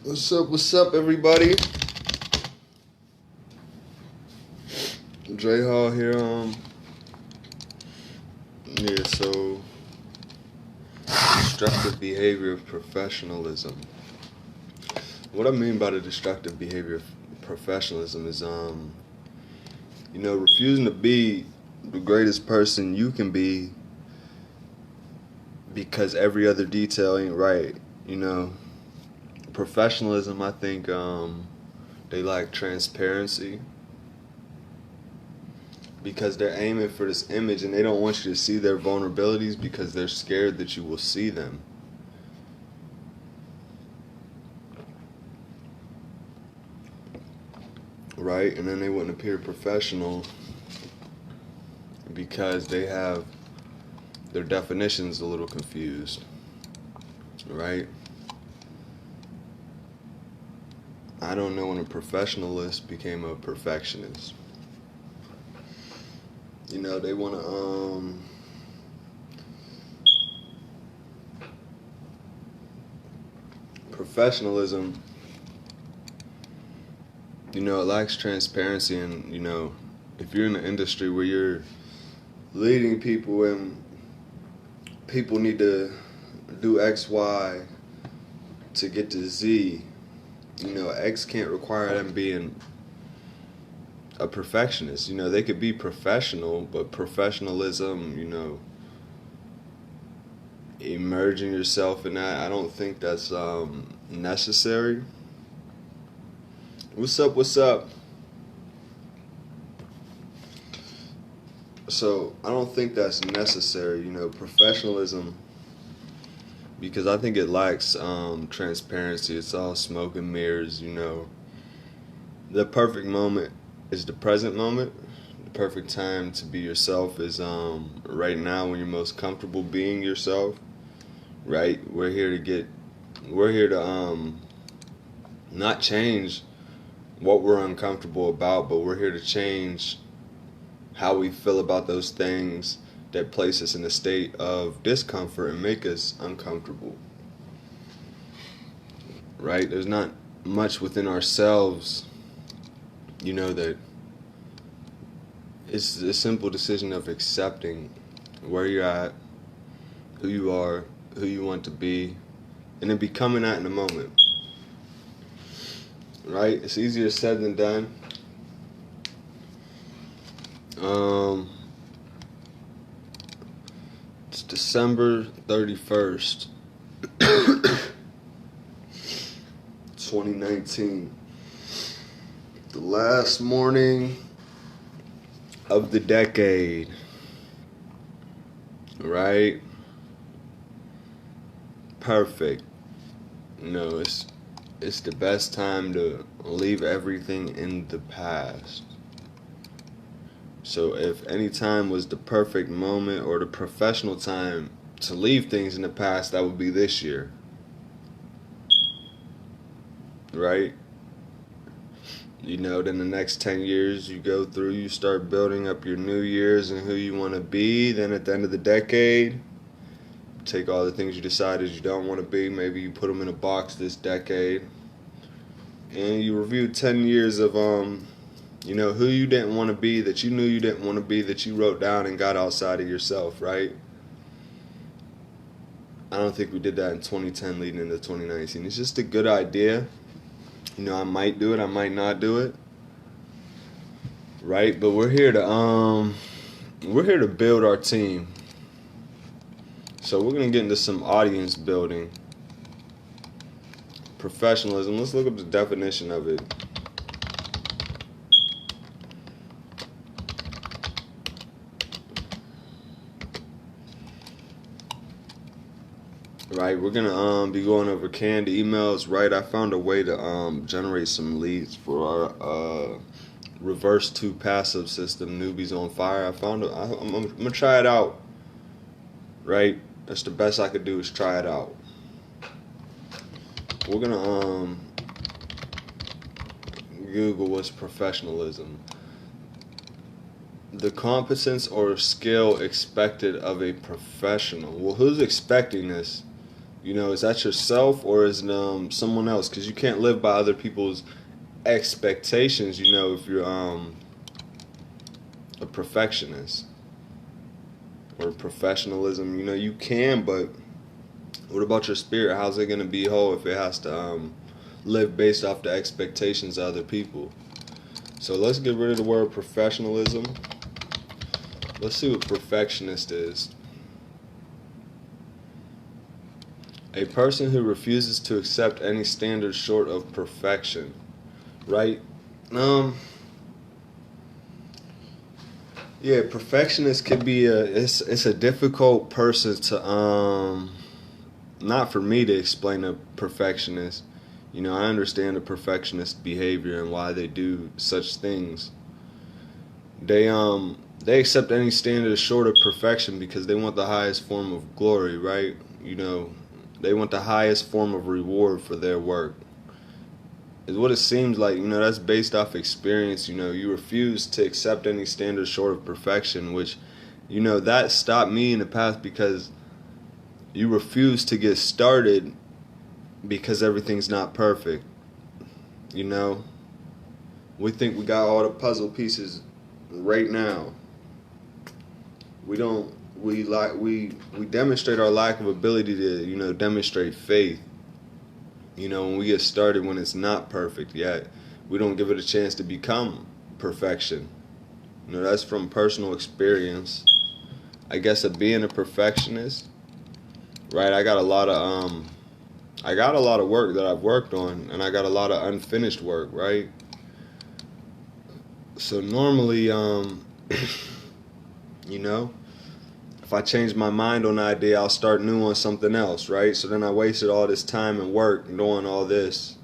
What's up, everybody? Dre Hall here. So destructive behavior of professionalism. What I mean by the destructive behavior of professionalism is, refusing to be the greatest person you can be because every other detail ain't right. Professionalism, I think, they lack transparency because they're aiming for this image and they don't want you to see their vulnerabilities because they're scared that you will see them. Right? And then they wouldn't appear professional because they have their definitions a little confused. Right? I don't know when a professionalist became a perfectionist. They want to professionalism, it lacks transparency. And if you're in an industry where you're leading people and people need to do X, Y to get to Z, X can't require them being a perfectionist. They could be professional, but professionalism, immerging yourself in that, I don't think that's necessary. What's up? So I don't think that's necessary, professionalism, because I think it lacks transparency. It's all smoke and mirrors. The perfect moment is the present moment. The perfect time to be yourself is right now, when you're most comfortable being yourself. Right? We're here to not change what we're uncomfortable about, but we're here to change how we feel about those things that place us in a state of discomfort and make us uncomfortable. Right? There's not much within ourselves, that it's a simple decision of accepting where you're at, who you are, who you want to be, and then becoming that in the moment. Right? It's easier said than done. It's December 31st, 2019. The last morning of the decade. Right? Perfect. It's the best time to leave everything in the past. So if any time was the perfect moment or the professional time to leave things in the past, that would be this year. Right? Then the next 10 years you go through, you start building up your New Year's and who you want to be. Then at the end of the decade, take all the things you decided you don't want to be. Maybe you put them in a box this decade. And you review 10 years of, who you didn't want to be, that you knew you didn't want to be, that you wrote down and got outside of yourself, right? I don't think we did that in 2010 leading into 2019. It's just a good idea. I might do it, I might not do it. Right? But we're here to build our team. So we're going to get into some audience building. Professionalism. Let's look up the definition of it. Right, we're gonna be going over canned emails. Right, I found a way to generate some leads for our reverse to passive system, NewbiesOnFire. I'm gonna try it out. Right, that's the best I could do is try it out. We're gonna Google what's professionalism. The competence or skill expected of a professional. Well, who's expecting this? Is that yourself or is it someone else? Because you can't live by other people's expectations, if you're a perfectionist or professionalism. You can, but what about your spirit? How's it going to be whole if it has to live based off the expectations of other people? So let's get rid of the word professionalism. Let's see what perfectionist is. A person who refuses to accept any standard short of perfection. Right? Yeah, perfectionist could be it's a difficult person to not for me to explain a perfectionist. I understand the perfectionist behavior and why they do such things. They accept any standard short of perfection because they want the highest form of glory, right? They want the highest form of reward for their work. Is what it seems like. That's based off experience. You refuse to accept any standard short of perfection, which, that stopped me in the past because you refuse to get started because everything's not perfect. We think we got all the puzzle pieces right now. We don't. We demonstrate our lack of ability to demonstrate faith. When we get started when it's not perfect yet, we don't give it a chance to become perfection. That's from personal experience. I guess of being a perfectionist, right? I got a lot of work that I've worked on, and I got a lot of unfinished work, right? So normally, if I change my mind on an idea, I'll start new on something else, right? So then I wasted all this time and work doing all this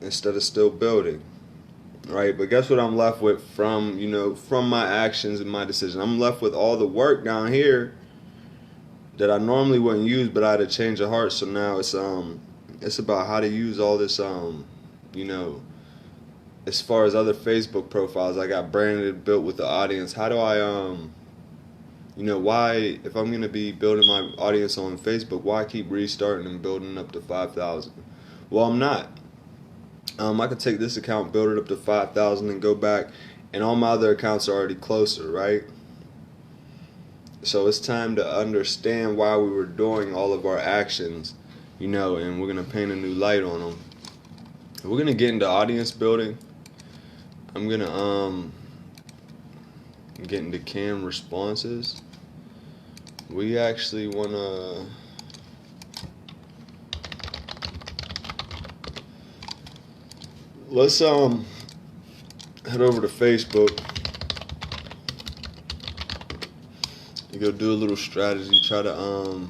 instead of still building, right? But guess what I'm left with from my actions and my decision? I'm left with all the work down here that I normally wouldn't use, but I had a change of heart. So now it's about how to use all this as far as other Facebook profiles, I got branded, built with the audience. How do I, why, if I'm going to be building my audience on Facebook, why keep restarting and building up to 5,000? Well, I'm not. I could take this account, build it up to 5,000 and go back, and all my other accounts are already closer, right? So it's time to understand why we were doing all of our actions, and we're going to paint a new light on them. We're going to get into audience building. I'm going to get into canned responses. We actually want to let's head over to Facebook. You go do a little strategy, try to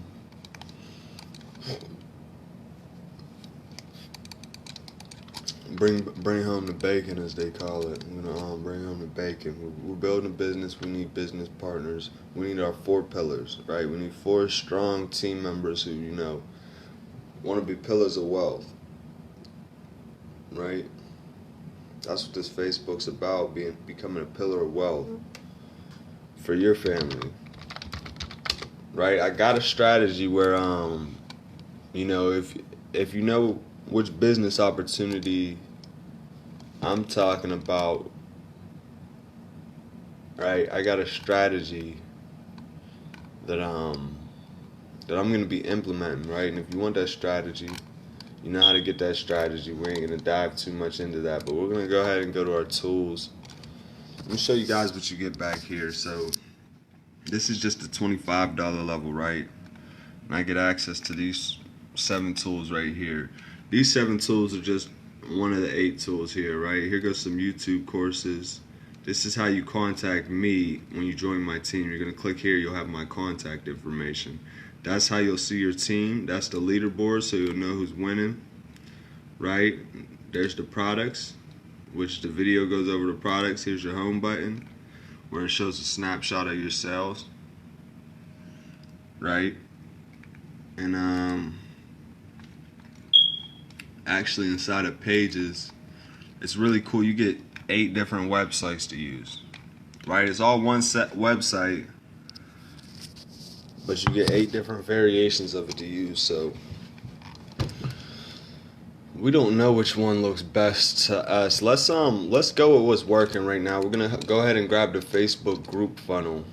bring home the bacon, as they call it. Bring home the bacon. We're building a business. We need business partners. We need our 4 pillars, right? We need 4 strong team members who want to be pillars of wealth, right? That's what this Facebook's about, becoming a pillar of wealth for your family, right? I got a strategy where if you know which business opportunity I'm talking about, right? I got a strategy that I'm going to be implementing, right? And if you want that strategy, you know how to get that strategy. We ain't going to dive too much into that, but we're going to go ahead and go to our tools. Let me show you guys what you get back here. So this is just the $25 level, right? And I get access to these 7 tools right here. These 7 tools are just one of the 8 tools here, right? Here goes some YouTube courses. This is how you contact me when you join my team. You're going to click here, you'll have my contact information. That's how you'll see your team. That's the leaderboard, so you'll know who's winning, right? There's the products, which the video goes over the products. Here's your home button, where it shows a snapshot of your sales, right? And actually inside of pages, it's really cool. You get 8 different websites to use, right? It's all one set website, but you get 8 different variations of it to use. So we don't know which one looks best to us. Let's go with what's working right now. We're gonna go ahead and grab the Facebook group funnel,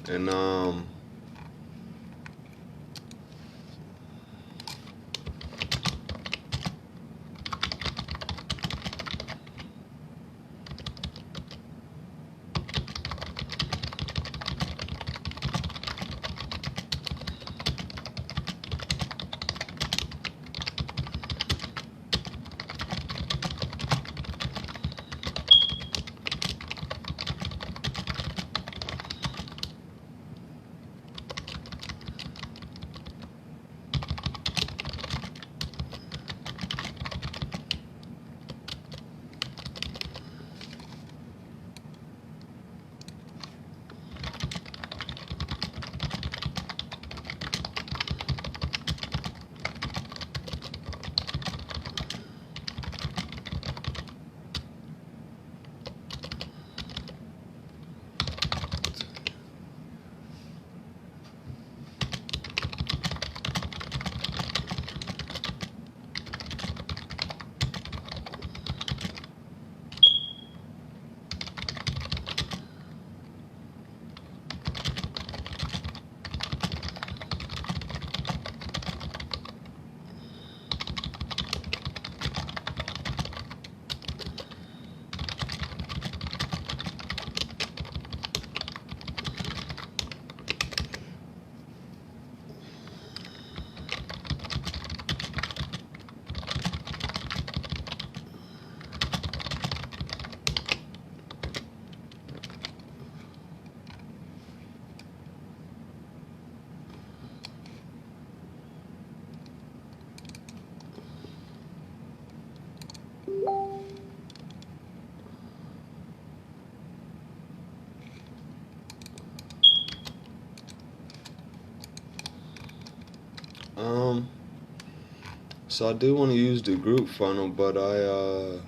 and so I do want to use the group funnel, but I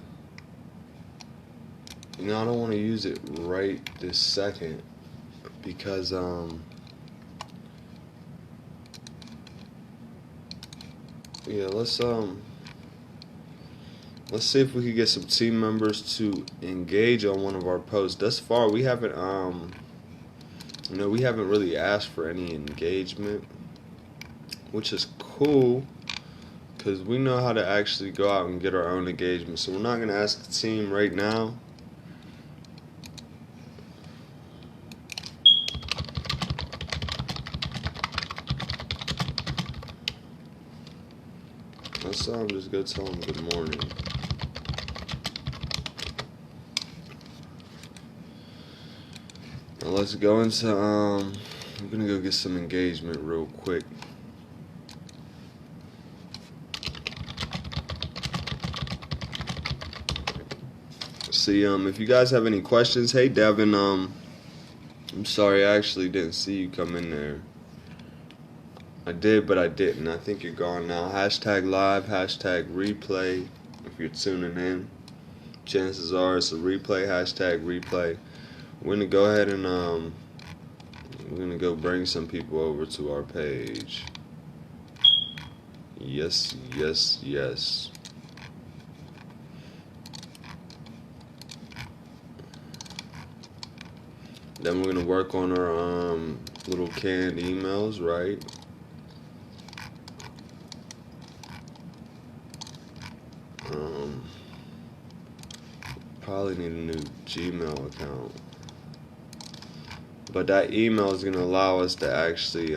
don't want to use it right this second because yeah, let's see if we could get some team members to engage on one of our posts. Thus far, we haven't we haven't really asked for any engagement, which is cool because we know how to actually go out and get our own engagement. So we're not gonna ask the team right now. Let's just go tell them good morning. Now let's go into I'm gonna go get some engagement real quick. See, if you guys have any questions, hey Devin, I'm sorry I actually didn't see you come in there. I did, but I didn't. I think you're gone now. Hashtag live, hashtag replay. If you're tuning in, chances are it's a replay. Hashtag replay. We're gonna go ahead and we're gonna go bring some people over to our page. Yes, yes, yes. Then we're gonna work on our little canned emails, right? Probably need a new Gmail account, but that email is gonna allow us to actually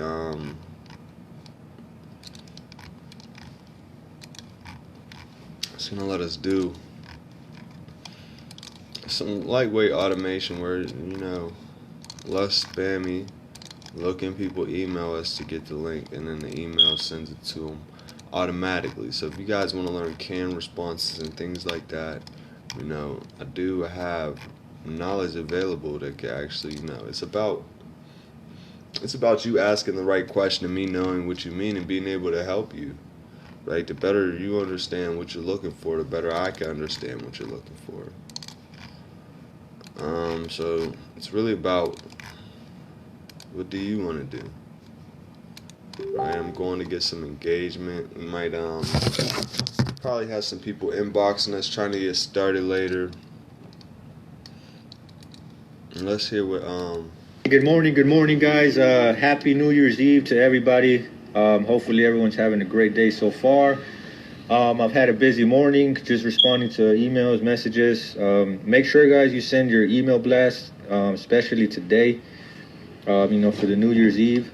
it's gonna let us do some lightweight automation where less spammy looking people email us to get the link, and then the email sends it to them automatically. So if you guys want to learn canned responses and things like that, I do have knowledge available that can actually, it's about you asking the right question and me knowing what you mean and being able to help you, right? The better you understand what you're looking for, the better I can understand what you're looking for. So it's really about, what do you want to do? Right, I'm going to get some engagement. We might probably have some people inboxing us trying to get started later. And let's hear what Good morning, guys. Happy New Year's Eve to everybody. Hopefully everyone's having a great day so far. I've had a busy morning, just responding to emails, messages. Make sure, guys, you send your email blast, especially today, for the New Year's Eve.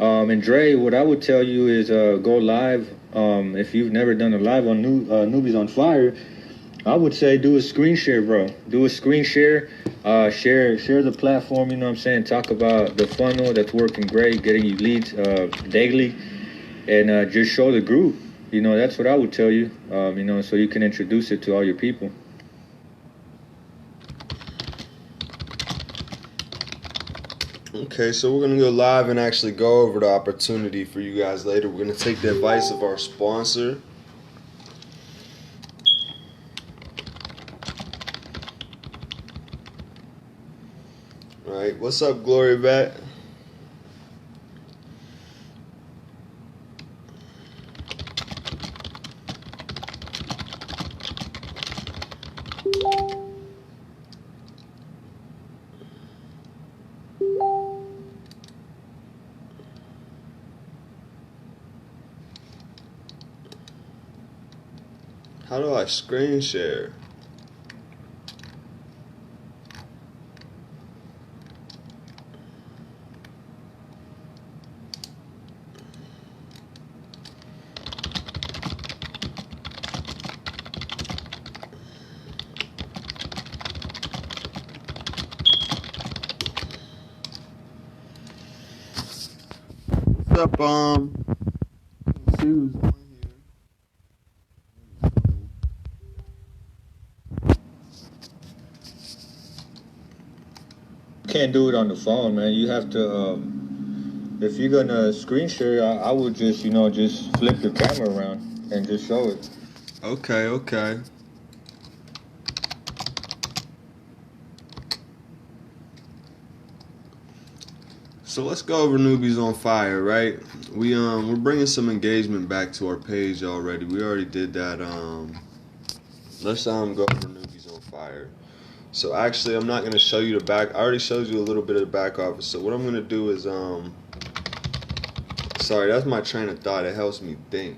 And Dre, what I would tell you is go live. If you've never done a live on Newbies on Fire, I would say do a screen share, bro. Do a screen share. Share the platform, Talk about the funnel that's working great, getting you leads daily, and just show the group. That's what I would tell you, so you can introduce it to all your people. Okay, so we're going to go live and actually go over the opportunity for you guys later. We're going to take the advice of our sponsor. All right, what's up, Gloria Vet? How do I screen share? What's up, let's see who's on here. Can't do it on the phone, man. You have to, if you're gonna screen share, I would just, just flip your camera around and just show it. Okay. So let's go over Newbies on Fire, right? We're bringing some engagement back to our page already. We already did that. Let's go over Newbies on Fire. So actually, I'm not gonna show you the back. I already showed you a little bit of the back office. So what I'm gonna do is sorry, that's my train of thought. It helps me think.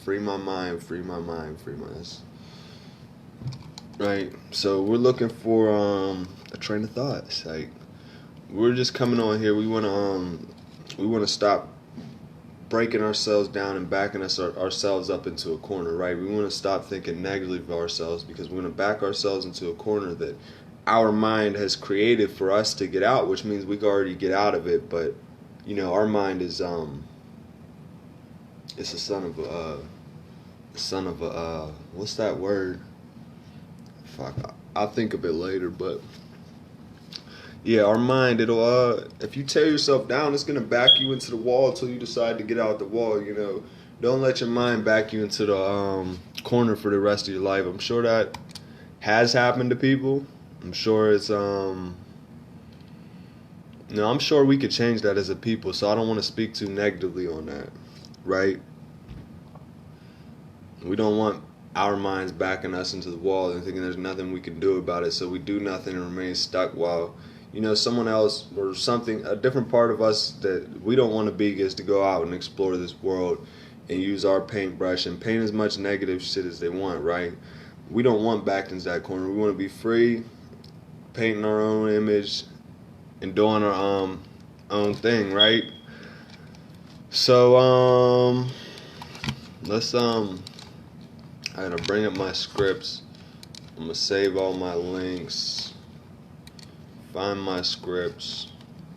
Free my mind. Right. So we're looking for a train of thought. It's like we're just coming on here. We wanna stop breaking ourselves down and backing ourselves up into a corner, right? We want to stop thinking negatively of ourselves because we want to back ourselves into a corner that our mind has created for us to get out, which means we can already get out of it. But our mind is it's a son of a what's that word? Fuck, I'll think of it later, but. Yeah, our mind, it'll, if you tear yourself down, it's going to back you into the wall until you decide to get out the wall, Don't let your mind back you into the corner for the rest of your life. I'm sure that has happened to people. I'm sure it's, I'm sure we could change that as a people, so I don't want to speak too negatively on that, right? We don't want our minds backing us into the wall and thinking there's nothing we can do about it, so we do nothing and remain stuck while someone else or something, a different part of us that we don't want to be gets to go out and explore this world and use our paintbrush and paint as much negative shit as they want, right? We don't want backed into that corner. We want to be free, painting our own image and doing our own thing, right? So, let's, I gotta bring up my scripts. I'm gonna save all my links. Find my scripts.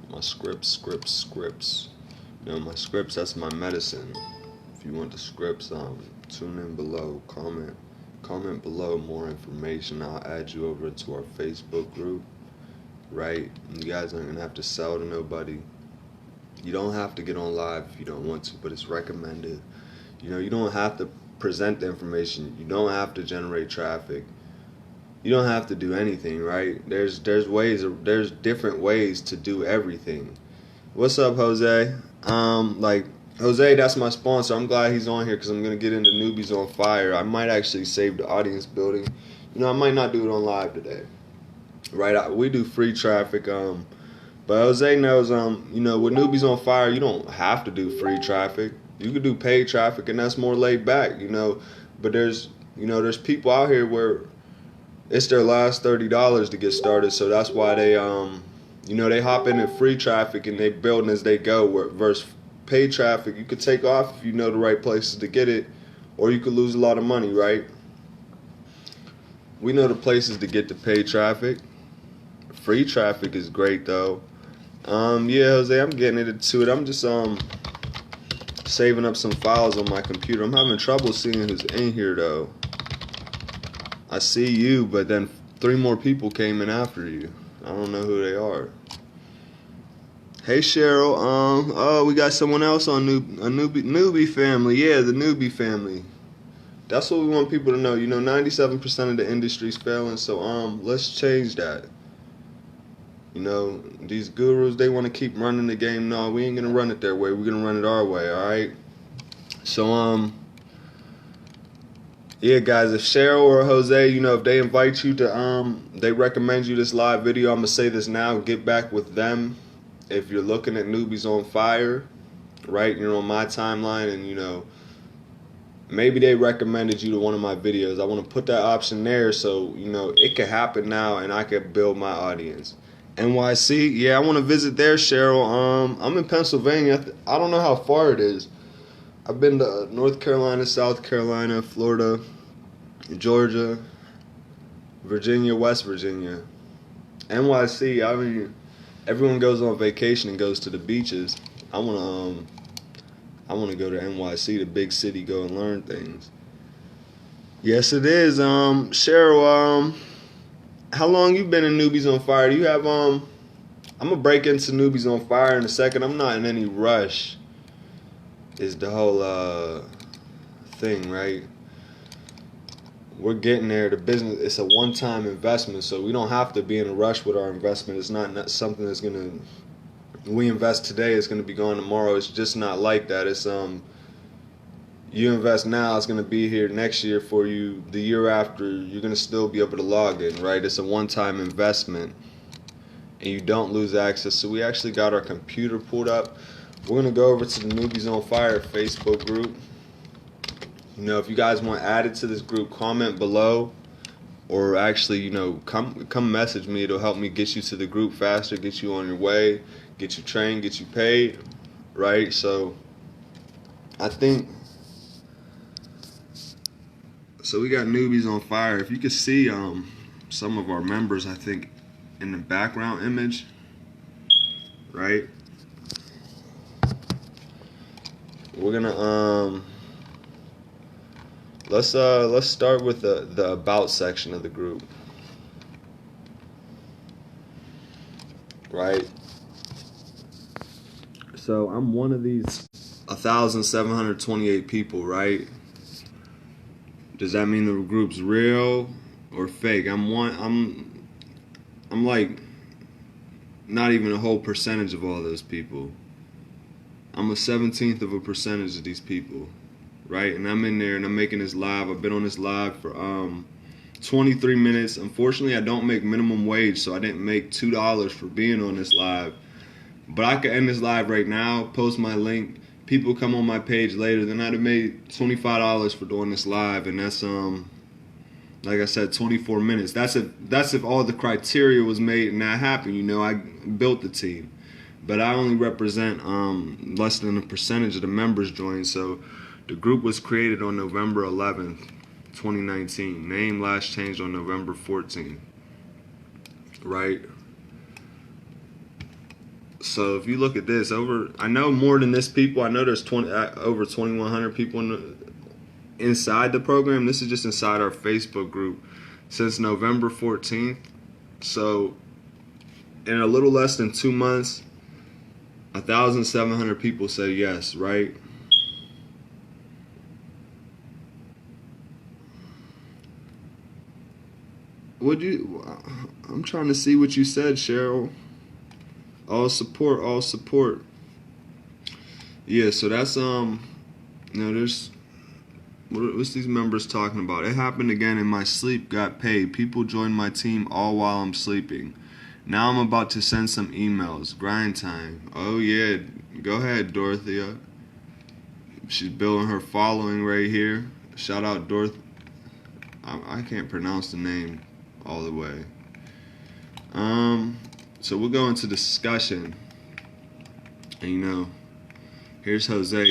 My scripts. My scripts, that's my medicine. If you want the scripts, tune in below. Comment below more information. I'll add you over to our Facebook group. Right? You guys aren't gonna have to sell to nobody. You don't have to get on live if you don't want to, but it's recommended. You don't have to present the information. You don't have to generate traffic. You don't have to do anything, right? There's different ways to do everything. What's up, Jose? Like Jose, that's my sponsor. I'm glad he's on here because I'm gonna get into Newbies on Fire. I might actually save the audience building. You know, I might not do it on live today. Right? We do free traffic. But Jose knows. You know, with Newbies on Fire, you don't have to do free traffic. You could do paid traffic, and that's more laid back. You know, but there's people out here where it's their last $30 to get started, so that's why they they hop into free traffic and they building as they go. Versus paid traffic, you could take off if you know the right places to get it, or you could lose a lot of money. Right? We know the places to get the paid traffic. Free traffic is great though. Yeah, Jose, I'm getting into it. I'm just saving up some files on my computer. I'm having trouble seeing who's in here though. I see you, but then 3 more people came in after you. I don't know who they are. Hey Cheryl, oh, we got someone else on newbie family. Yeah, the newbie family. That's what we want people to know. You know, 97% of the industry's failing, so let's change that. You know, these gurus, they want to keep running the game. No, we ain't gonna run it their way. We're gonna run it our way. All right. So yeah, guys, if Cheryl or Jose, you know, if they invite you to they recommend you this live video, I'm gonna say this now. Get back with them. If you're looking at Newbies on Fire, right? You're on my timeline, and you know, maybe they recommended you to one of my videos. I want to put that option there, so you know it could happen now, and I could build my audience. NYC, yeah, I want to visit there, Cheryl. I'm in Pennsylvania. I don't know how far it is. I've been to North Carolina, South Carolina, Florida, Georgia, Virginia, West Virginia. NYC, I mean, everyone goes on vacation and goes to the beaches. I wanna go to NYC, the big city, go and learn things. Yes, it is. Cheryl, how long you been in Newbies on Fire? Do you have I'm gonna break into Newbies on Fire in a second. I'm not in any rush. Is the whole thing, right? We're getting there. The business, it's a one-time investment, so we don't have to be in a rush with our investment. It's not something that's gonna, we invest today, it's gonna be gone tomorrow. It's just not like that. It's you invest now, it's gonna be here next year for you. The year after, you're gonna still be able to log in, right? It's a one-time investment, and you don't lose access. So we actually got our computer pulled up. We're gonna go over to the Newbies on Fire Facebook group. You know, if you guys want added to this group, comment below, or actually, you know, come message me. It'll help me get you to the group faster, get you on your way, get you trained, get you paid, right? So I think, so we got Newbies on Fire. If you could see some of our members, I think, in the background image, right? We're gonna let's start with the about section of the group, right? So I'm one of these 1,728 people, right? Does that mean the group's real or fake? I'm like not even a whole percentage of all those people. I'm a 17th of a percentage of these people, right? And I'm in there and I'm making this live. I've been on this live for 23 minutes. Unfortunately, I don't make minimum wage, so I didn't make $2 for being on this live. But I could end this live right now, post my link. People come on my page later, then I'd have made $25 for doing this live, and that's like I said, 24 minutes. That's if all the criteria was made and that happened. You know, I built the team. But I only represent less than a percentage of the members joined. So the group was created on November 11th, 2019. Name last changed on November 14th. Right? So if you look at this, I know more than this people. I know there's over 2,100 people inside the program. This is just inside our Facebook group since November 14th. So in a little less than 2 months, 1,700 people said yes, right? I'm trying to see what you said, Cheryl. All support, all support. Yeah, so that's there's what's these members talking about? It happened again in my sleep, got paid. People joined my team all while I'm sleeping. Now I'm about to send some emails. Grind time. Oh yeah, go ahead, Dorothea. She's building her following right here. Shout out Dorothy. I can't pronounce the name all the way. So we'll go into discussion. And here's Jose.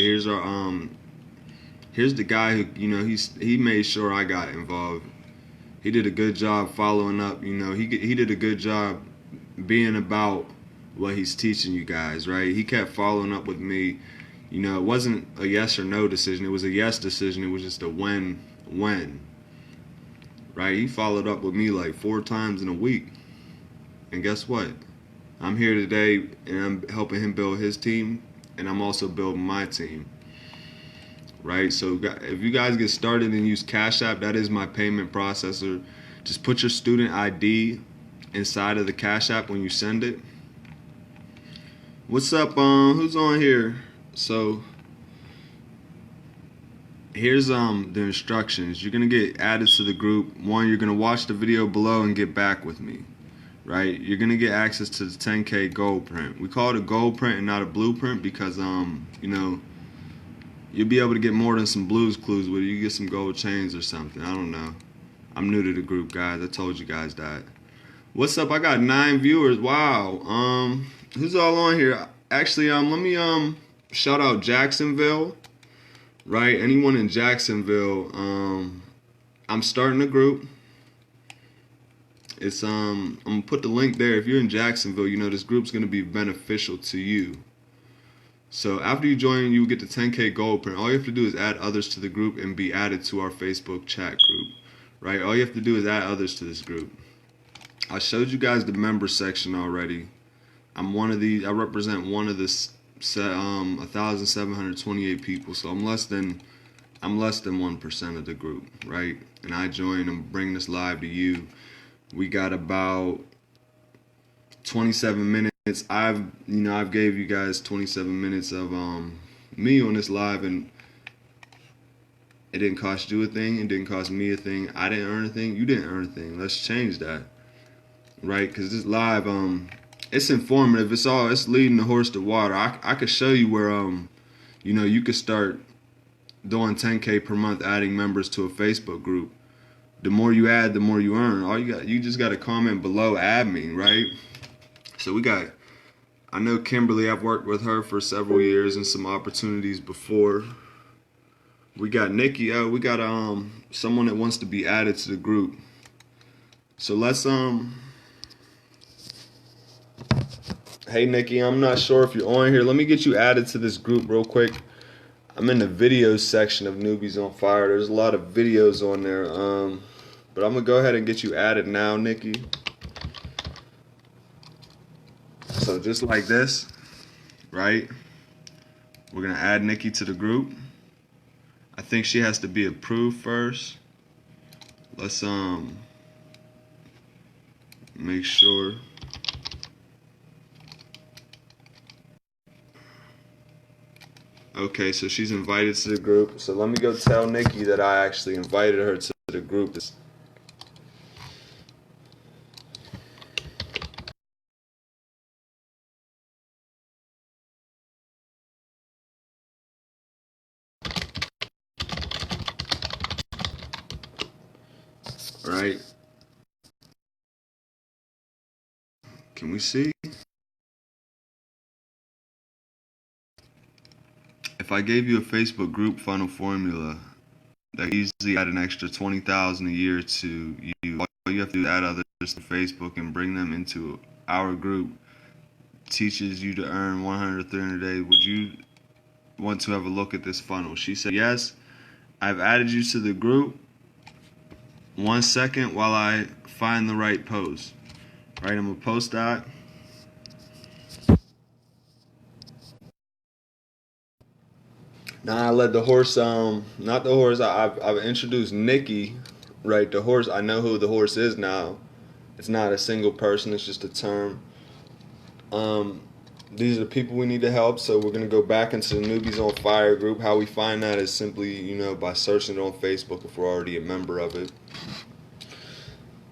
Here's the guy who, he made sure I got involved. He did a good job following up. He did a good job being about what he's teaching you guys, right? He kept following up with me. It wasn't a yes or no decision. It was a yes decision. It was just a when, right? He followed up with me like 4 times in a week. And guess what? I'm here today and I'm helping him build his team, and I'm also building my team. Right? So if you guys get started and use Cash App, that is my payment processor. Just put your student ID inside of the Cash App when you send it. What's up? Who's on here? So here's the instructions. You're gonna get added to the group. One, you're gonna watch the video below and get back with me. Right? You're gonna get access to the 10K gold print. We call it a gold print and not a blueprint because you'll be able to get more than some Blues Clues with it. You get some gold chains or something. I don't know. I'm new to the group, guys. I told you guys that. What's up? I got 9 viewers. Wow. Who's all on here? Actually, let me shout out Jacksonville. Right? Anyone in Jacksonville? I'm starting a group. It's I'm gonna put the link there. If you're in Jacksonville, this group's gonna be beneficial to you. So after you join, you get the 10K gold print. All you have to do is add others to the group and be added to our Facebook chat group. Right? All you have to do is add others to this group. I showed you guys the member section already. I'm one of these. I represent one of the 1,728 people. So I'm less than 1% of the group, right? And I join and bring this live to you. We got about 27 minutes. I've gave you guys 27 minutes of me on this live, and it didn't cost you a thing. It didn't cost me a thing. I didn't earn a thing. You didn't earn a thing. Let's change that, right? Because this live, it's informative. It's leading the horse to water. I could show you where you could start doing 10K per month, adding members to a Facebook group. The more you add, the more you earn. You just got to comment below, add me, right? So I know Kimberly, I've worked with her for several years and some opportunities before. We got Nikki, we got someone that wants to be added to the group. So let's hey Nikki, I'm not sure if you're on here. Let me get you added to this group real quick. I'm in the videos section of Newbies on Fire. There's a lot of videos on there. But I'm going to go ahead and get you added now, Nikki. So just like this, right? We're going to add Nikki to the group. I think she has to be approved first. Let's make sure. Okay, so she's invited to the group. So let me go tell Nikki that I actually invited her to the group. Right? Can we see? If I gave you a Facebook group funnel formula that easily add an extra 20,000 a year to you, all you have to do is add others to Facebook and bring them into our group. Teaches you to earn 100 300 days. Would you want to have a look at this funnel? She said yes. I've added you to the group. 1 second while I find the right post. Right, I'm gonna post that. Now I let the horse, not the horse. I've introduced Nikki, right? The horse. I know who the horse is now. It's not a single person. It's just a term. these are the people we need to help. So we're gonna go back into the Newbies on Fire group. How we find that is simply, by searching it on Facebook if we're already a member of it.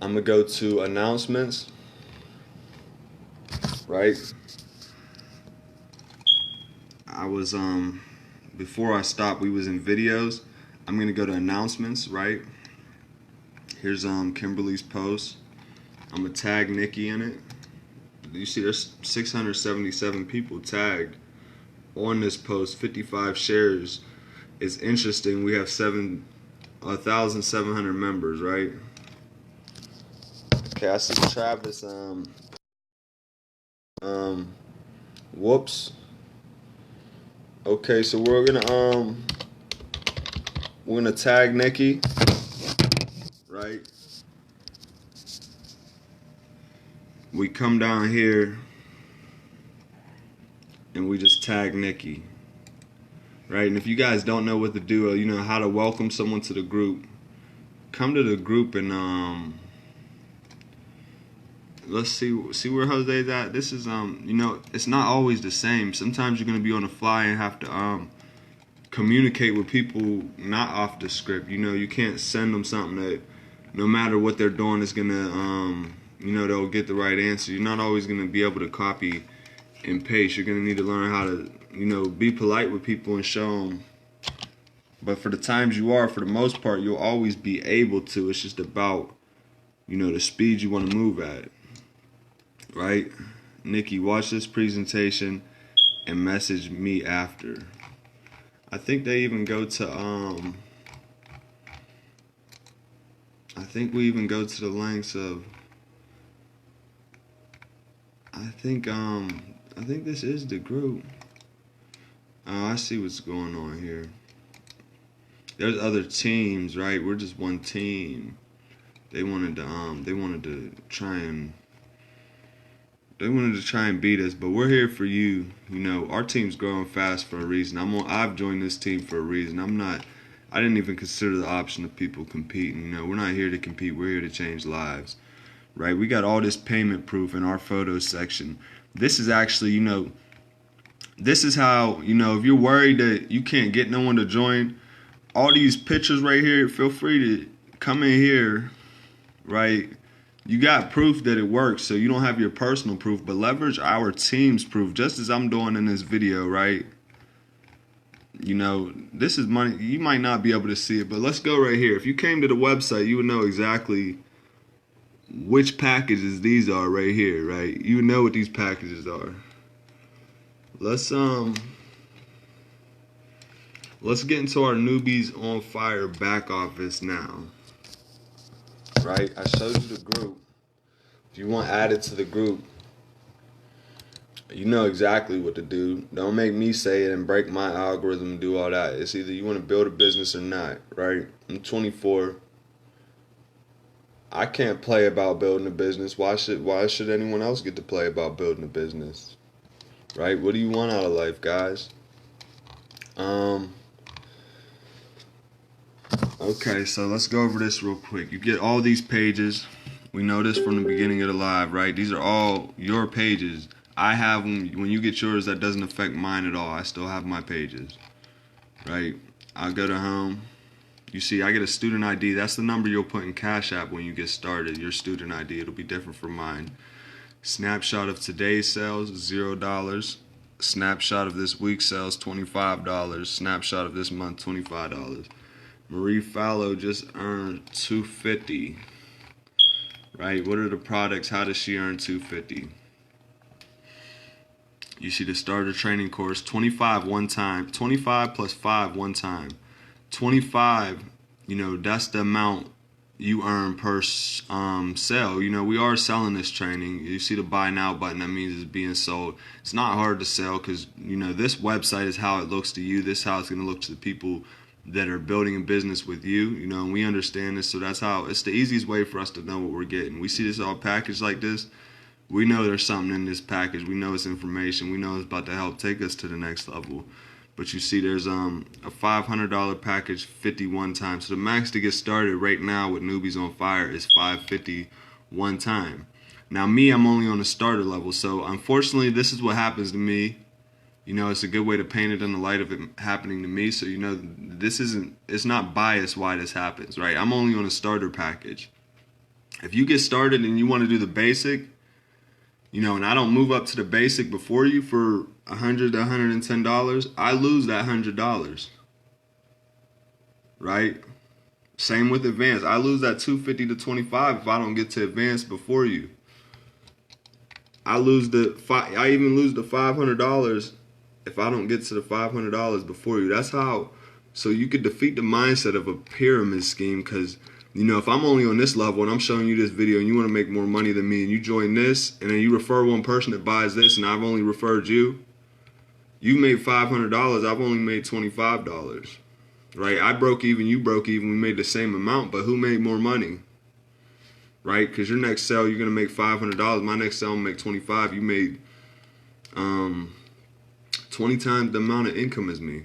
I'm gonna go to announcements, right? I was before I stopped, we was in videos. I'm gonna go to announcements, right? Here's Kimberly's post. I'm gonna tag Nikki in it. You see there's 677 people tagged on this post, 55 shares. It's interesting. We have 1,700 members, right? Okay, I see Travis. Whoops. Okay, so we're gonna tag Nikki, right? We come down here and we just tag Nikki, right? And if you guys don't know what to do, how to welcome someone to the group, come to the group and let's see where Jose's at. This is it's not always the same. Sometimes you're gonna be on the fly and have to communicate with people not off the script. You can't send them something that no matter what they're doing is gonna they'll get the right answer. You're not always gonna be able to copy and paste. You're gonna need to learn how to be polite with people and show them. But for the times you are, for the most part, you'll always be able to. It's just about the speed you want to move at. Right? Nikki, watch this presentation and message me after. I think they even go to I think we even go to the lengths of I think this is the group. Oh, I see what's going on here. There's other teams, right? We're just one team. They wanted to try and beat us, but we're here for you. Our team's growing fast for a reason. I've joined this team for a reason. I didn't even consider the option of people competing. We're not here to compete. We're here to change lives, right? We got all this payment proof in our photos section. This is actually, this is how, if you're worried that you can't get no one to join, all these pictures right here, feel free to come in here, right? You got proof that it works, so you don't have your personal proof, but leverage our team's proof, just as I'm doing in this video, right? This is money. You might not be able to see it, but let's go right here. If you came to the website, you would know exactly which packages these are right here, right? You would know what these packages are. Let's get into our Newbies on Fire back office now. Right? I showed you the group. If you want added to the group, you know exactly what to do. Don't make me say it and break my algorithm and do all that. It's either you want to build a business or not, right? I'm 24. I can't play about building a business. Why should anyone else get to play about building a business? Right? What do you want out of life, guys? Okay, so let's go over this real quick. You get all these pages. We know this from the beginning of the live, right? These are all your pages. I have them. When you get yours, that doesn't affect mine at all. I still have my pages, right? I'll go to home. You see, I get a student ID. That's the number you'll put in Cash App when you get started, your student ID. It'll be different from mine. Snapshot of today's sales, $0. Snapshot of this week's sales, $25. Snapshot of this month, $25. Marie Fallow just earned $250. Right? What are the products? How does she earn $250? You see the starter training course, 25 one time, 25 plus 5 one time. 25, that's the amount you earn per sale. We are selling this training. You see the buy now button, that means it's being sold. It's not hard to sell because, this website is how it looks to you. This is how it's going to look to the people that are building a business with you, and we understand this, so that's how it's the easiest way for us to know what we're getting. We see this all packaged like this. We know there's something in this package. We know it's information. We know it's about to help take us to the next level. But you see there's a $500 package 51 times. So the max to get started right now with Newbies on Fire is $550 one time. Now me, I'm only on the starter level, so unfortunately this is what happens to me. You know, it's a good way to paint it in the light of it happening to me, so you know it's not biased why this happens, right? I'm only on a starter package. If you get started and you want to do the basic, you know, and I don't move up to the basic before you for $100 to $110, I lose that $100, right? Same with advanced. I lose that $250 to $25 if I don't get to advanced before you. I even lose the $500 if I don't get to the $500 before you. That's how. So you could defeat the mindset of a pyramid scheme, because you know, if I'm only on this level and I'm showing you this video and you want to make more money than me and you join this and then you refer one person that buys this and I've only referred you, you made $500, I've only made $25, right? I broke even, you broke even, we made the same amount, but who made more money, right? Because your next sale, you're going to make $500. My next sale, I'm going to make $25. You made 20 times the amount of income as me.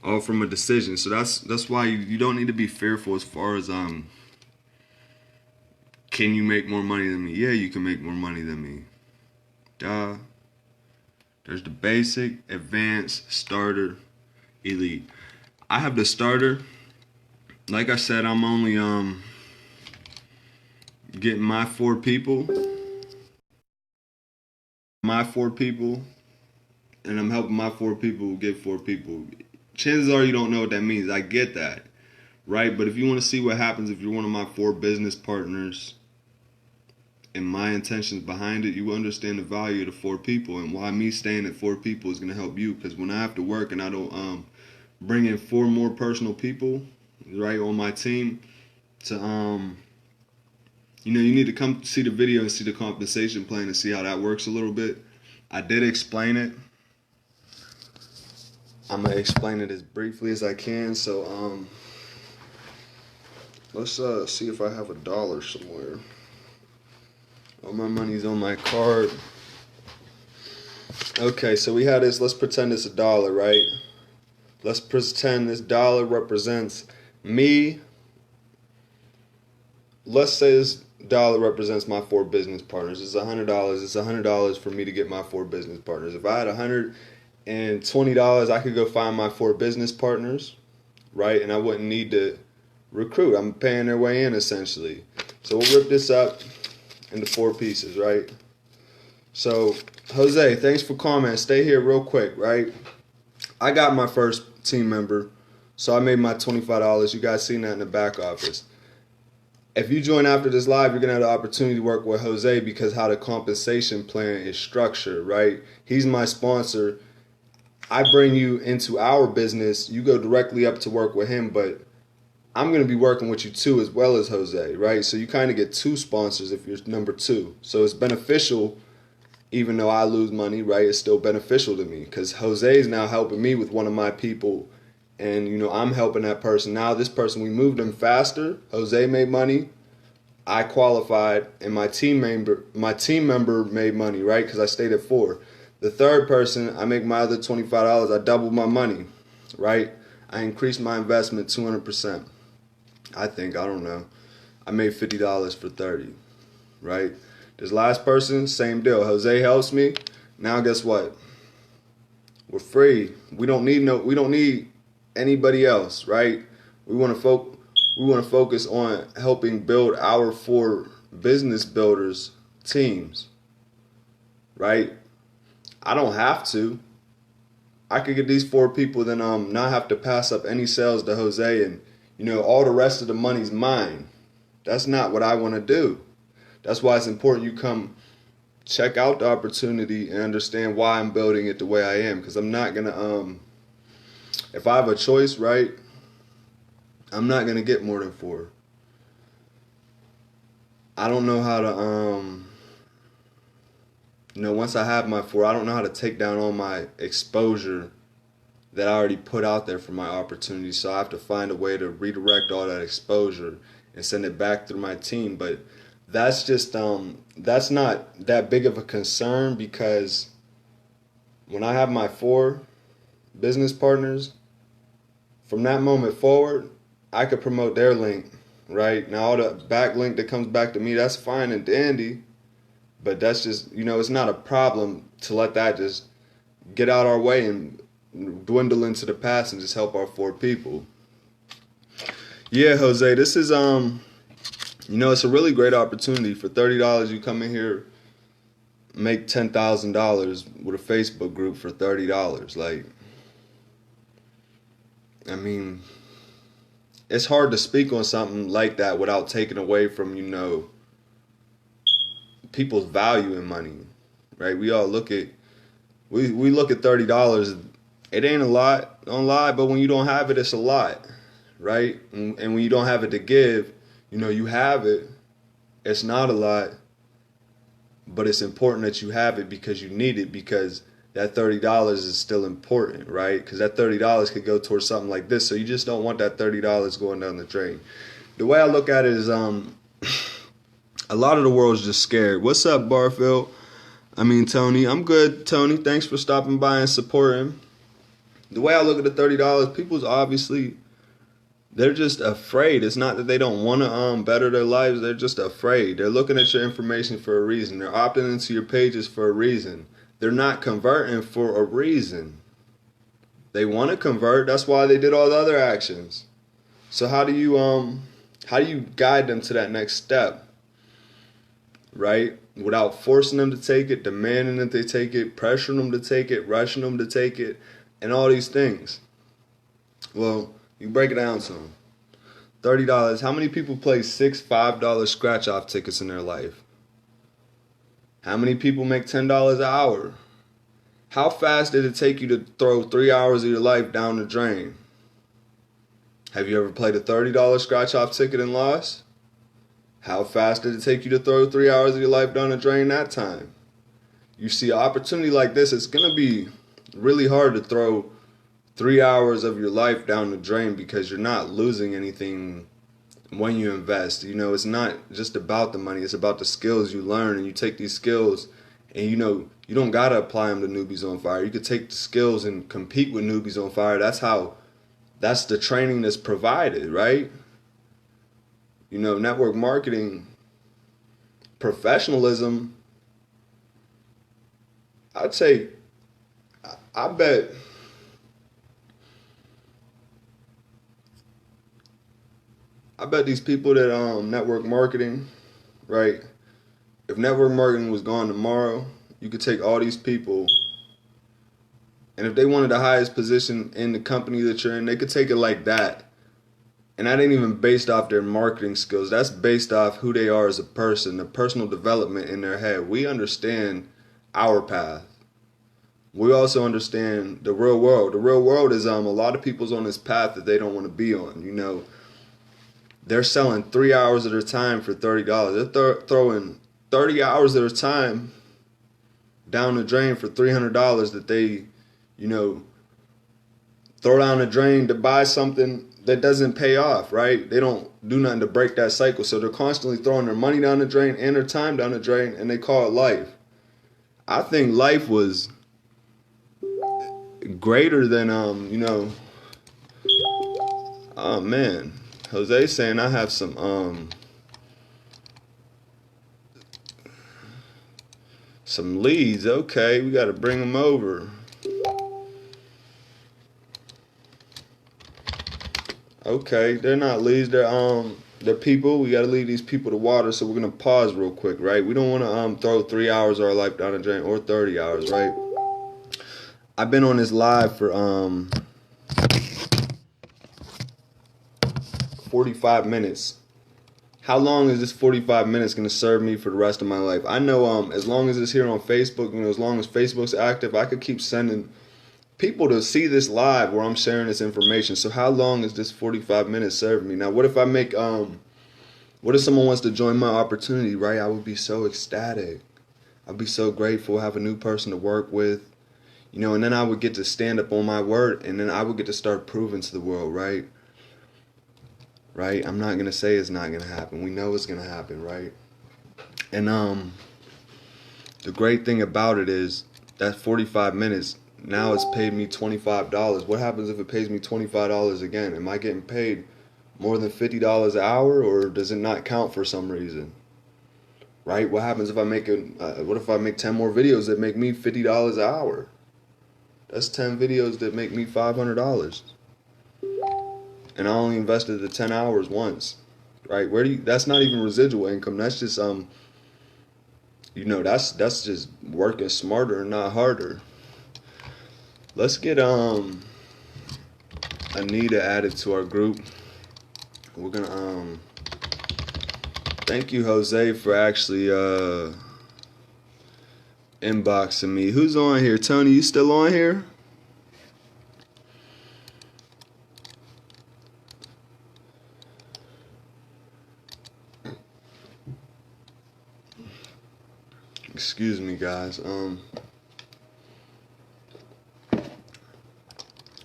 All from a decision. So that's why you don't need to be fearful as far as can you make more money than me? Yeah, you can make more money than me. Duh. There's the basic, advanced, starter, elite. I have the starter. Like I said, I'm only getting my four people, and I'm helping my four people get four people. Chances are you don't know what that means. I get that, right? But if you want to see what happens if you're one of my four business partners and my intentions behind it, you understand the value of the four people and why me staying at four people is going to help you. Because when I have to work and I don't bring in four more personal people, right, on my team to you know, you need to come see the video and see the compensation plan and see how that works a little bit. I did explain it. I'm gonna explain it as briefly as I can. So let's see if I have $1 somewhere. All my money's on my card. Okay, so we had this. Let's pretend it's $1, right? Let's pretend this dollar represents me. Let's say this dollar represents my four business partners. It's $100. It's $100 for me to get my four business partners. If I had $120, I could go find my four business partners, right? And I wouldn't need to recruit. I'm paying their way in, essentially. So we'll rip this up into four pieces, right? So, Jose, thanks for commenting. Stay here real quick, right? I got my first team member, so I made my $25. You guys seen that in the back office. If you join after this live, you're going to have the opportunity to work with Jose because how the compensation plan is structured, right? He's my sponsor. I bring you into our business. You go directly up to work with him, but I'm going to be working with you too as well as Jose, right? So you kind of get two sponsors if you're number two. So it's beneficial, even though I lose money, right? It's still beneficial to me because Jose is now helping me with one of my people. And, you know, I'm helping that person. Now this person, we moved him faster. Jose made money. I qualified, and my team member made money, right? Because I stayed at four. The third person, I make my other $25. I doubled my money, right? I increased my investment 200%. I don't know. I made $50 for 30, right? This last person, same deal. Jose helps me. Now guess what? We're free. We don't need anybody else, right? We want to focus on helping build our four business builders teams, right? I don't have to. I could get these four people, then not have to pass up any sales to Jose, and you know all the rest of the money's mine. That's not what I want to do. That's why it's important you come check out the opportunity and understand why I'm building it the way I am. Because I'm not gonna if I have a choice, right? I'm not gonna get more than four. I don't know how to once I have my four, I don't know how to take down all my exposure that I already put out there for my opportunity. So I have to find a way to redirect all that exposure and send it back through my team. But that's just that's not that big of a concern because when I have my four business partners, from that moment forward, I could promote their link right? Now all the backlink that comes back to me, that's fine and dandy, but that's just, it's not a problem to let that just get out our way and dwindle into the past and just help our 4 people. Yeah, Jose, this is it's a really great opportunity. For $30, you come in here, make $10,000 with a Facebook group for $30. Like, I mean, it's hard to speak on something like that without taking away from, people's value in money, right? We all look at $30. It ain't a lot, don't lie, but when you don't have it, it's a lot, right? And when you don't have it to give, you have it. It's not a lot, but it's important that you have it because you need it, because that $30 is still important, right? Because that $30 could go towards something like this, so you just don't want that $30 going down the drain. The way I look at it is, a lot of the world's just scared. What's up, Barfield? Tony. I'm good, Tony. Thanks for stopping by and supporting. The way I look at the $30, people's obviously, they're just afraid. It's not that they don't want to better their lives. They're just afraid. They're looking at your information for a reason. They're opting into your pages for a reason. They're not converting for a reason. They want to convert. That's why they did all the other actions. So how do you guide them to that next step, right? Without forcing them to take it, demanding that they take it, pressuring them to take it, rushing them to take it, and all these things. Well, you break it down to them. $30. How many people play $6 $5 scratch-off tickets in their life? How many people make $10 an hour? How fast did it take you to throw 3 hours of your life down the drain? Have you ever played a $30 scratch-off ticket and lost? How fast did it take you to throw 3 hours of your life down the drain that time? You see, an opportunity like this, it's going to be really hard to throw 3 hours of your life down the drain because you're not losing anything when you invest. It's not just about the money. It's about the skills you learn, and you take these skills and, you don't got to apply them to Newbies on Fire. You could take the skills and compete with Newbies on Fire. That's the training that's provided, right? Network marketing, professionalism, I'd say, I bet these people that network marketing, right? If network marketing was gone tomorrow, you could take all these people, and if they wanted the highest position in the company that you're in, they could take it like that. And that ain't even based off their marketing skills. That's based off who they are as a person, the personal development in their head. We understand our path. We also understand the real world. The real world is a lot of people's on this path that they don't want to be on. They're selling 3 hours of their time for $30. They're throwing 30 hours of their time down the drain for $300 that they, throw down the drain to buy something that doesn't pay off, right? They don't do nothing to break that cycle. So they're constantly throwing their money down the drain and their time down the drain, and they call it life. I think life was greater than, oh man, Jose saying I have some leads. Okay, we got to bring them over. Okay, they're not leads. They're people. We got to lead these people to water. So we're gonna pause real quick, right? We don't want to throw 3 hours of our life down the drain, or 30 hours, right? I've been on this live for 45 minutes. How long is this 45 minutes going to serve me for the rest of my life? I know as long as it's here on Facebook, as long as Facebook's active, I could keep sending people to see this live where I'm sharing this information. So how long is this 45 minutes serving me? Now, what if I make, what if someone wants to join my opportunity, right? I would be so ecstatic. I'd be so grateful, have a new person to work with, and then I would get to stand up on my word, and then I would get to start proving to the world, right? Right? I'm not going to say it's not going to happen. We know it's going to happen, right? And the great thing about it is that 45 minutes, now it's paid me $25. What happens if it pays me $25 again? Am I getting paid more than $50 an hour, or does it not count for some reason? Right? What happens if I make what if I make 10 more videos that make me $50 an hour? That's 10 videos that make me $500. And I only invested the 10 hours once. Right? That's not even residual income. That's just that's just working smarter and not harder. Let's get Anita added to our group. We're gonna thank you, Jose, for actually inboxing me. Who's on here? Tony, you still on here? Excuse me, guys.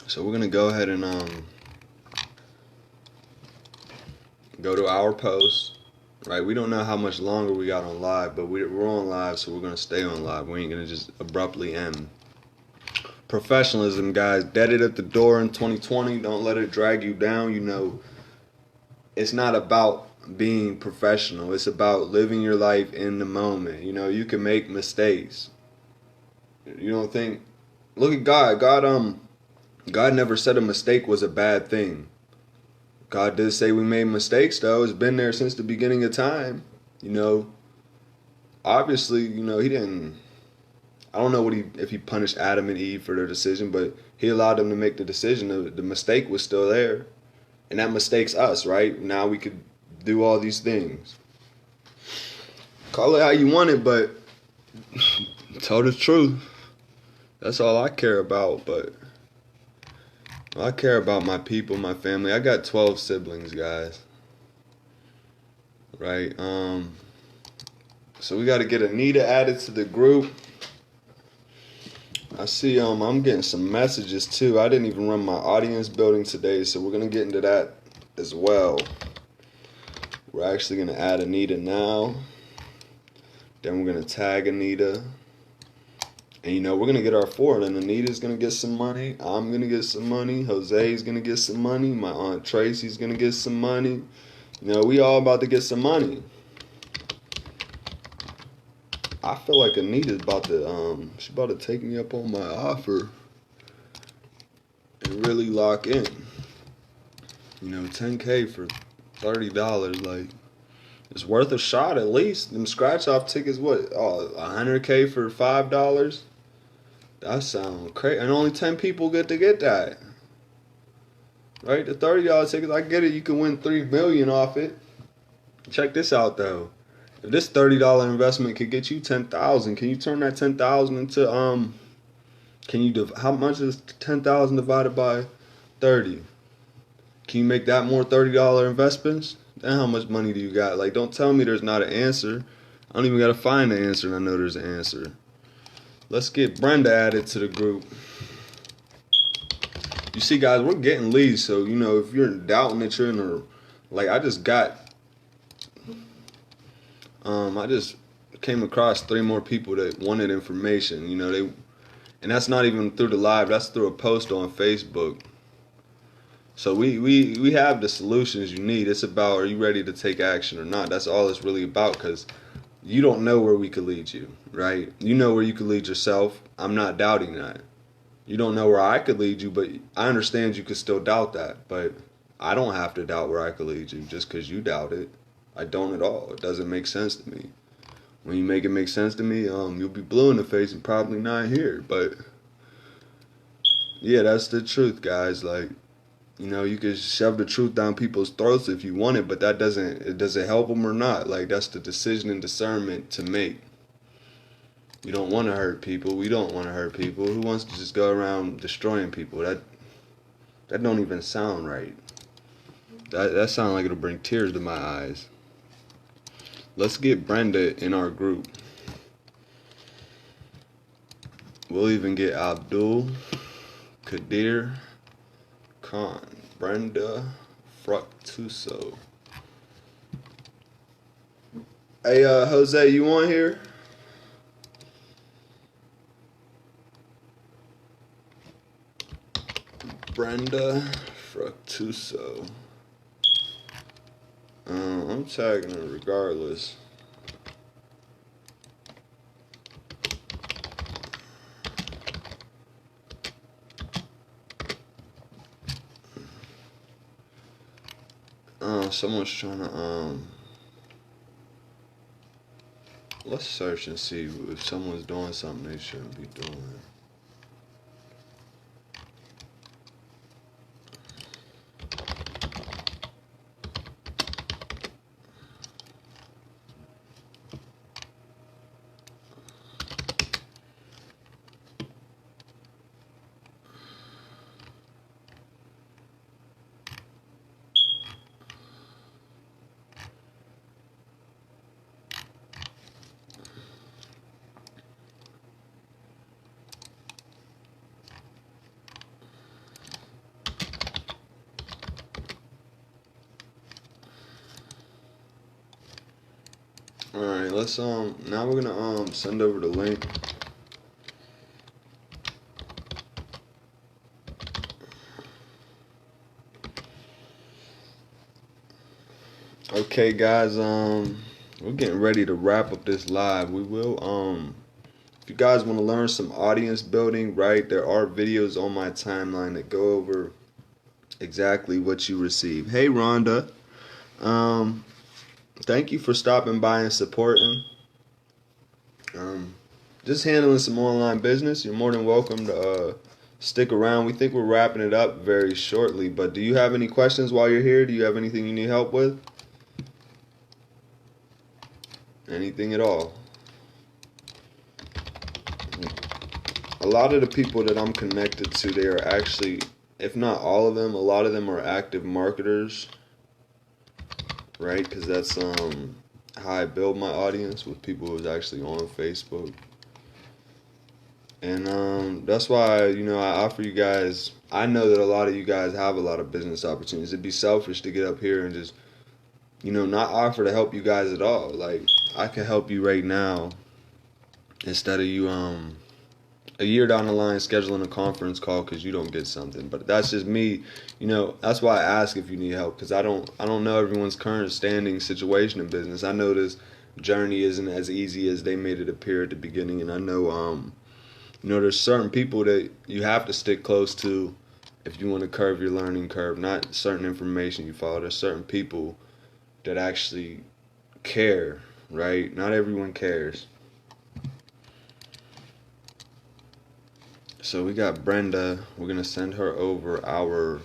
So we're gonna go ahead and go to our post. Right, we don't know how much longer we got on live, but we're on live, so we're gonna stay on live. We ain't gonna just abruptly end. Professionalism, guys, dead at the door in 2020. Don't let it drag you down. You know, it's not about being professional. It's about living your life in the moment. You know, you can make mistakes. You don't think? Look at God. God never said a mistake was a bad thing. God did say we made mistakes, though. It's been there since the beginning of time. You know, obviously, you know, he didn't. I don't know if he punished Adam and Eve for their decision, but he allowed them to make the decision. The mistake was still there, and that mistake's us, right? Now we could do all these things. Call it how you want it, but tell the truth. That's all I care about. But I care about my people, my family. I got 12 siblings, guys. Right? So we got to get Anita added to the group. I see I'm getting some messages too. I didn't even run my audience building today, so we're going to get into that as well. We're actually going to add Anita now. Then we're going to tag Anita. And, you know, we're going to get our 4. And Anita's going to get some money. I'm going to get some money. Jose's going to get some money. My Aunt Tracy's going to get some money. You know, we all about to get some money. I feel like Anita's about to, she's about to take me up on my offer and really lock in. You know, $10K for $30, like, it's worth a shot at least. Them scratch-off tickets, what, $100K for $5? That sounds crazy. And only 10 people get to get that. Right? The $30 tickets, I get it. You can win $3 million off it. Check this out, though. If this $30 investment could get you $10,000, can you turn that $10,000 into how much is $10,000 divided by 30? Can you make that more $30 investments? Then how much money do you got? Like, don't tell me there's not an answer. I don't even got to find the answer, and I know there's an answer. Let's get Brenda added to the group. You see, guys, we're getting leads, so, you know, if you're doubting that you're in a, like, I just came across 3 more people that wanted information, you know, and that's not even through the live, that's through a post on Facebook. So we have the solutions you need. It's about, are you ready to take action or not? That's all it's really about, because you don't know where we could lead you, right? You know where you could lead yourself. I'm not doubting that. You don't know where I could lead you, but I understand you could still doubt that. But I don't have to doubt where I could lead you just because you doubt it. I don't at all. It doesn't make sense to me. When you make it make sense to me, you'll be blue in the face and probably not here. But yeah, that's the truth, guys. Like, you know, you can shove the truth down people's throats if you want it, but that doesn't help them or not. Like, that's the decision and discernment to make. You don't want to hurt people. We don't want to hurt people. Who wants to just go around destroying people? That don't even sound right. That sounds like it'll bring tears to my eyes. Let's get Brenda in our group. We'll even get Abdul, Kadir, Khan, Brenda, Fructuoso. Hey, Jose, you on here? Brenda Fructuoso. I'm tagging her regardless. Someone's trying to let's search and see if someone's doing something they shouldn't be doing. Alright, let's now we're gonna send over the link. Okay guys, we're getting ready to wrap up this live. We will if you guys want to learn some audience building, right, there are videos on my timeline that go over exactly what you receive. Hey Rhonda, thank you for stopping by and supporting. Just handling some online business. You're more than welcome to stick around. We think we're wrapping it up very shortly, but do you have any questions while you're here? Do you have anything you need help with? Anything at all? A lot of the people that I'm connected to, they are actually, if not all of them, a lot of them are active marketers, right? Because that's how I build my audience, with people who's actually on Facebook. And that's why, I offer you guys, I know that a lot of you guys have a lot of business opportunities. It'd be selfish to get up here and just, not offer to help you guys at all. Like, I can help you right now instead of you a year down the line scheduling a conference call because you don't get something. But that's just me. That's why I ask if you need help, because I don't know everyone's current standing situation in business. I know this journey isn't as easy as they made it appear at the beginning, and I know there's certain people that you have to stick close to if you want to curve your learning curve, not certain information you follow. There's certain people that actually care, right? Not everyone cares. So we got Brenda. We're going to send her over our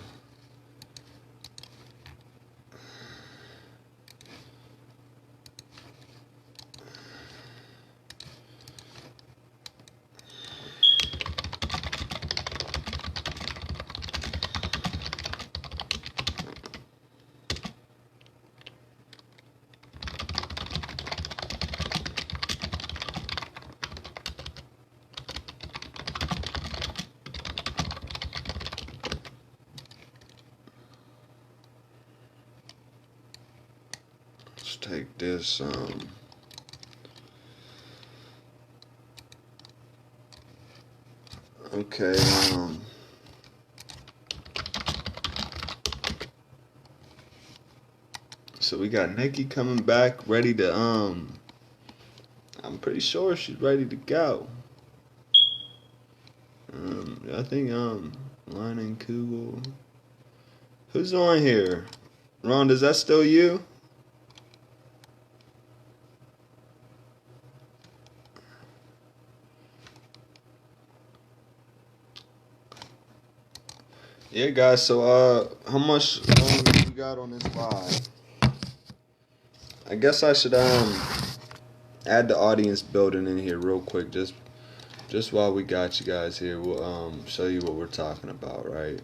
take this okay, so we got Nikki coming back, ready to I'm pretty sure she's ready to go. I think Line and Kugel. Who's on here? Ron, is that still you? Yeah, guys. So, how much longer we got on this live? I guess I should add the audience building in here real quick, just while we got you guys here. We'll show you what we're talking about, right?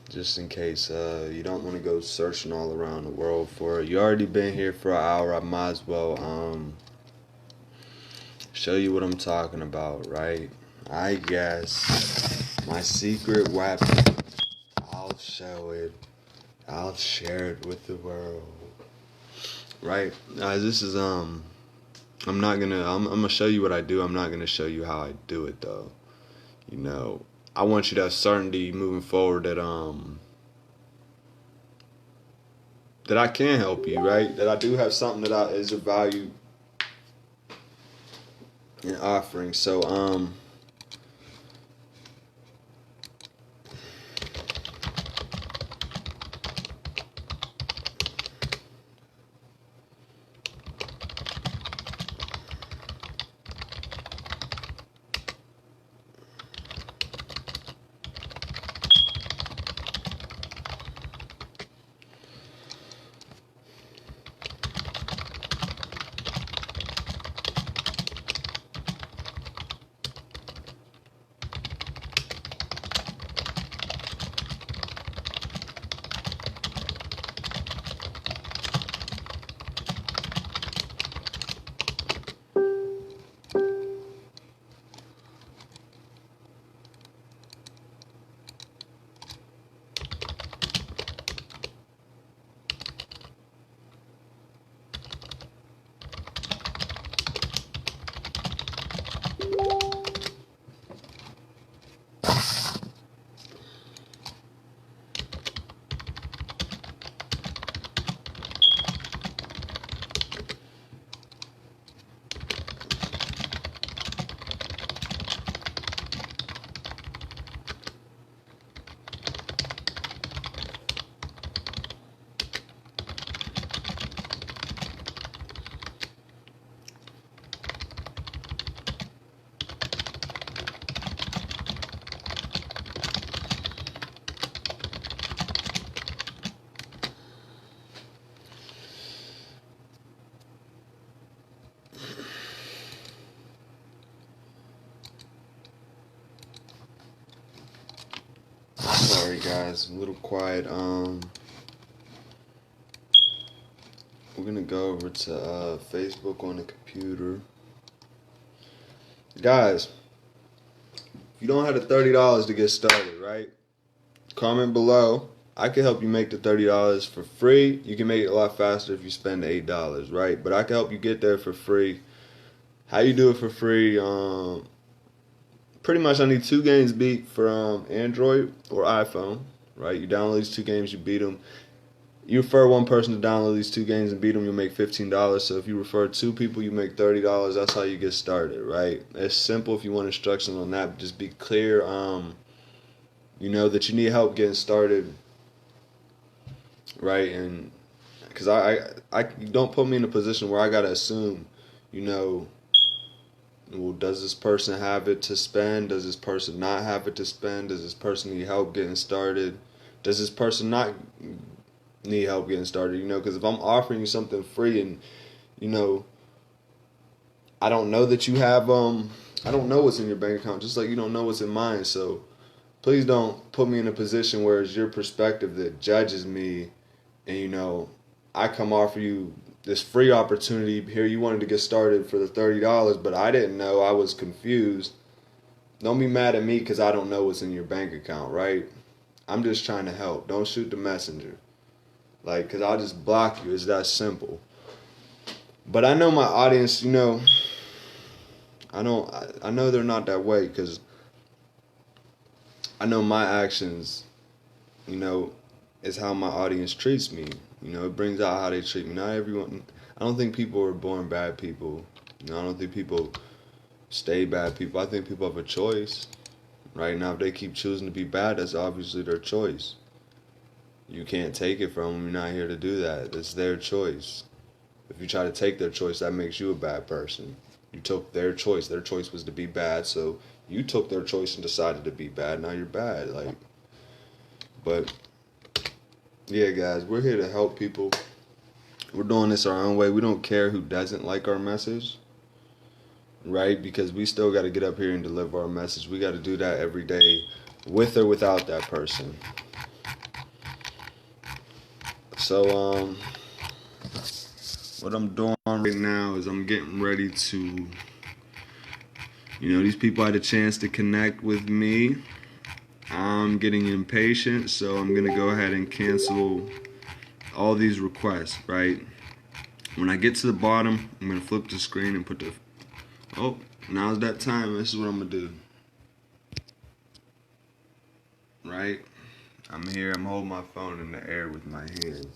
Just in case you don't want to go searching all around the world for it. You already been here for an hour. I might as well show you what I'm talking about, right? I guess my secret weapon. I'll show it. I'll share it with the world. Right? This is I'm gonna show you what I do. I'm not gonna show you how I do it though. I want you to have certainty moving forward that that I can help you, right? That I do have something that is of value in offering. So, sorry guys, I'm a little quiet. We're gonna go over to Facebook on the computer. Guys, if you don't have the $30 to get started, right? Comment below. I can help you make the $30 for free. You can make it a lot faster if you spend the $8, right? But I can help you get there for free. How you do it for free? Pretty much I need 2 games beat for Android or iPhone, right? You download these 2 games, you beat them. You refer one person to download these 2 games and beat them, you'll make $15. So if you refer 2 people, you make $30. That's how you get started, right? It's simple. If you want instructions on that, just be clear. You know that you need help getting started, right? And because I don't put me in a position where I gotta assume, you know, well, does this person have it to spend? Does this person not have it to spend? Does this person need help getting started? Does this person not need help getting started? You know, because if I'm offering you something free and, you know, I don't know that you have, I don't know what's in your bank account, just like you don't know what's in mine. So please don't put me in a position where it's your perspective that judges me and, you know, I come offer you this free opportunity here. You wanted to get started for the $30, but I didn't know. I was confused. Don't be mad at me because I don't know what's in your bank account, right? I'm just trying to help. Don't shoot the messenger. Like, because I'll just block you. It's that simple. But I know my audience, you know, I know they're not that way because I know my actions, you know, is how my audience treats me. You know, it brings out how they treat me. Not everyone. I don't think people are born bad people. You know, I don't think people stay bad people. I think people have a choice. Right now, if they keep choosing to be bad, that's obviously their choice. You can't take it from them. You're not here to do that. It's their choice. If you try to take their choice, that makes you a bad person. You took their choice. Their choice was to be bad, so you took their choice and decided to be bad. Now you're bad. Like, but yeah, guys, we're here to help people. We're doing this our own way. We don't care who doesn't like our message, right? Because we still got to get up here and deliver our message. We got to do that every day, with or without that person. So, what I'm doing right now is I'm getting ready to, you know, these people had a chance to connect with me. I'm getting impatient, so I'm going to go ahead and cancel all these requests, right? When I get to the bottom, I'm going to flip the screen and put the, oh, now's that time. This is what I'm going to do. Right? I'm here, I'm holding my phone in the air with my hand.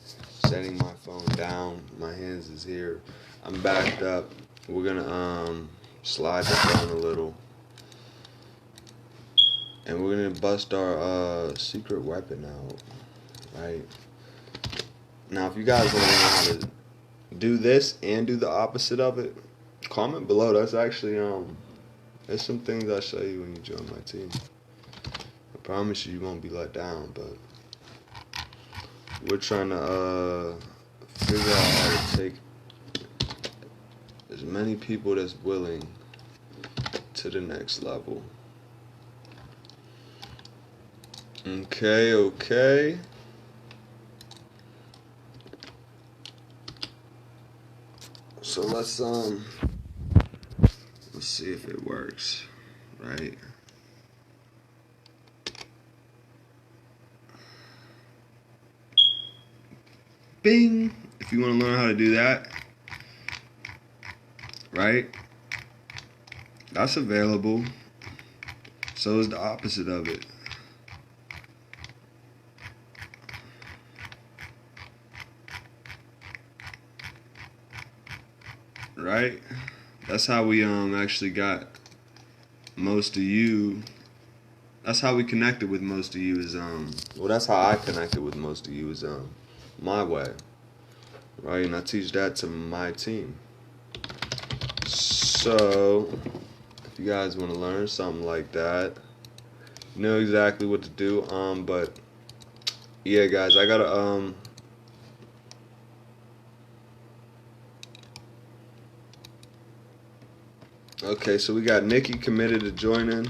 Setting my phone down, my hands is here. I'm backed up. We're gonna slide this down a little. And we're gonna bust our secret weapon out. Right? Now if you guys wanna learn how to do this and do the opposite of it, comment below. That's actually there's some things I'll show you when you join my team. I promise you won't be let down, but we're trying to figure out how to take as many people that's willing to the next level. Okay. So let's see if it works, right? Bing! If you want to learn how to do that, right? That's available. So is the opposite of it. Right? That's how we actually got most of you. That's how we connected with most of you is well, that's how I connected with most of you is my way. Right? And I teach that to my team. So if you guys want to learn something like that, you know exactly what to do. But yeah, guys, I gotta okay, so we got Nikki committed to joining.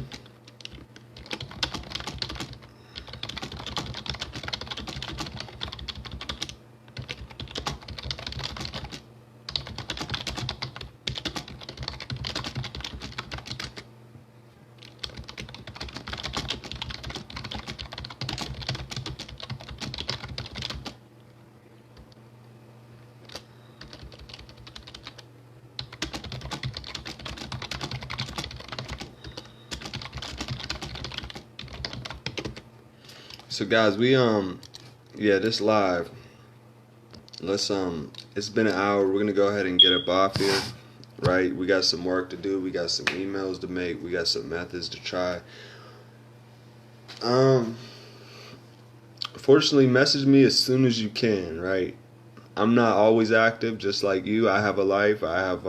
So guys, we yeah, this live. Let's it's been an hour. We're gonna go ahead and get up off here. Right? We got some work to do, we got some emails to make, we got some methods to try. Fortunately, message me as soon as you can, right? I'm not always active, just like you. I have a life. I have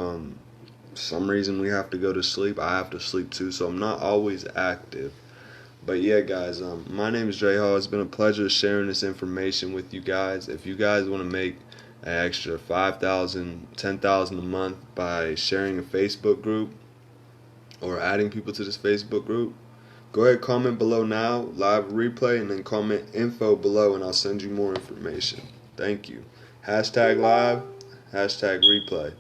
some reason we have to go to sleep. I have to sleep too, so I'm not always active. But yeah, guys, my name is Dre Hall. It's been a pleasure sharing this information with you guys. If you guys want to make an extra 5,000, 10,000 a month by sharing a Facebook group or adding people to this Facebook group, go ahead, comment below now, live replay, and then comment info below, and I'll send you more information. Thank you. Hashtag live, hashtag replay.